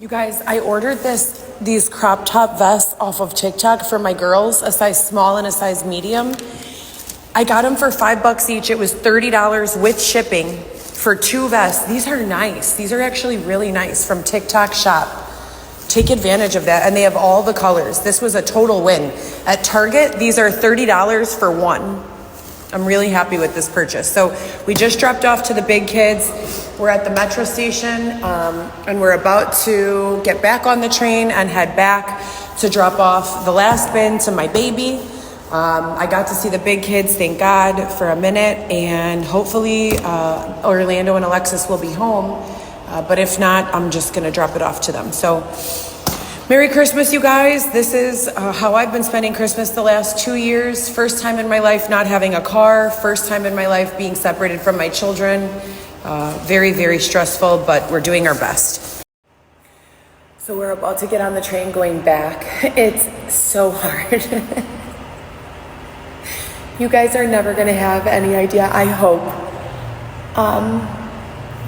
You guys, I ordered these crop top vests off of TikTok for my girls, a size small and a size medium. I got them for $5 each. It was $30 with shipping for 2 vests. These are nice. These are actually really nice from TikTok Shop. Take advantage of that. And they have all the colors. This was a total win. At Target, these are $30 for 1. I'm really happy with this purchase. So we just dropped off to the big kids. We're at the metro station and we're about to get back on the train and head back to drop off the last bin to my baby. I got to see the big kids, thank God, for a minute, and hopefully Orlando and Alexis will be home. But if not, I'm just gonna drop it off to them. So Merry Christmas, you guys. This is how I've been spending Christmas the last 2 years. First time in my life not having a car. First time in my life being separated from my children. Very, very stressful, but we're doing our best. So we're about to get on the train going back. It's so hard. You guys are never gonna have any idea, I hope.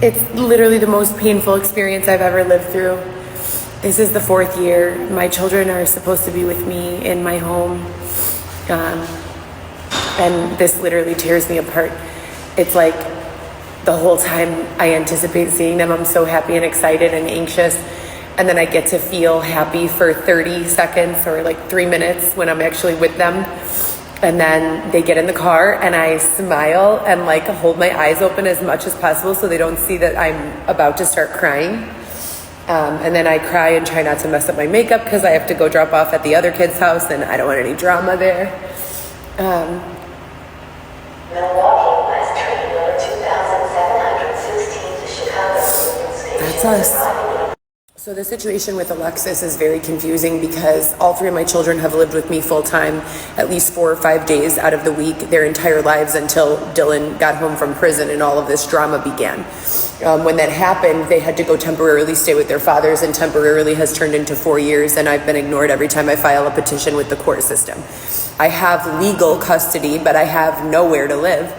It's literally the most painful experience I've ever lived through. This is the 4th year. My children are supposed to be with me in my home. And this literally tears me apart. It's like the whole time I anticipate seeing them, I'm so happy and excited and anxious. And then I get to feel happy for 30 seconds or like 3 minutes when I'm actually with them. And then they get in the car and I smile and like hold my eyes open as much as possible so they don't see that I'm about to start crying. And then I cry and try not to mess up my makeup because I have to go drop off at the other kid's house and I don't want any drama there. Milwaukee West train number 2716 to Chicago Union Station. That's us. So the situation with Alexis is very confusing because all 3 of my children have lived with me full time at least 4 or 5 days out of the week, their entire lives until Dylan got home from prison and all of this drama began. When that happened, they had to go temporarily stay with their fathers, and temporarily has turned into 4 years, and I've been ignored every time I file a petition with the court system. I have legal custody, but I have nowhere to live.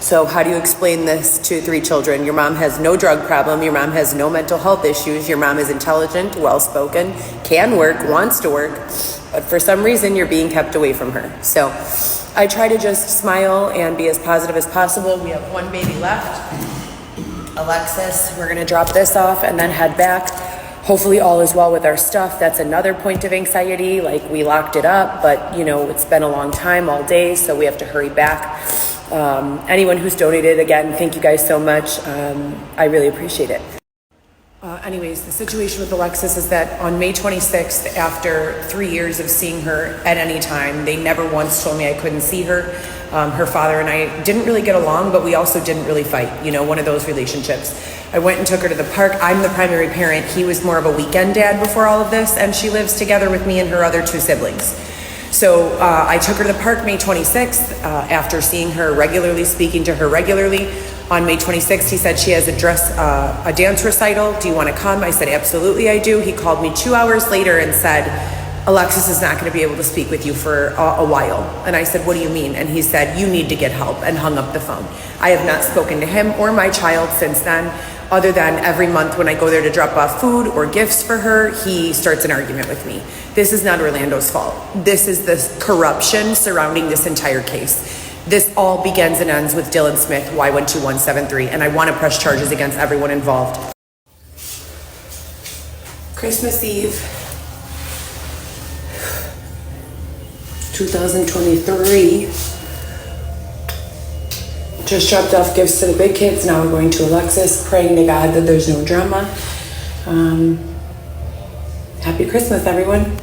So how do you explain this to 3 children? Your mom has no drug problem. Your mom has no mental health issues. Your mom is intelligent, well-spoken, can work, wants to work, but for some reason you're being kept away from her. So I try to just smile and be as positive as possible. We have 1 baby left, Alexis. We're gonna drop this off and then head back. Hopefully all is well with our stuff. That's another point of anxiety. Like, we locked it up, but you know, it's been a long time, all day, so we have to hurry back. Anyone who's donated, again, thank you guys so much. I really appreciate it. Anyways, the situation with Alexis is that on May 26th, after 3 years of seeing her at any time, they never once told me I couldn't see her. Her father and I didn't really get along, but we also didn't really fight, you know, one of those relationships. I went and took her to the park. I'm the primary parent. He was more of a weekend dad before all of this, and she lives together with me and her other 2 siblings. So I took her to the park May 26th after seeing her regularly, speaking to her regularly. On May 26th, he said she has a dance recital. Do you want to come? I said, absolutely I do. He called me 2 hours later and said, Alexis is not going to be able to speak with you for a while. And I said, what do you mean? And he said, you need to get help, and hung up the phone. I have not spoken to him or my child since then, other than every month when I go there to drop off food or gifts for her, he starts an argument with me. This is not Orlando's fault. This is the corruption surrounding this entire case. This all begins and ends with Dylan Smith, Y12173, and I want to press charges against everyone involved. Christmas Eve, 2023. Just dropped off gifts to the big kids. Now we're going to Alexis, praying to God that there's no drama. Happy Christmas, everyone.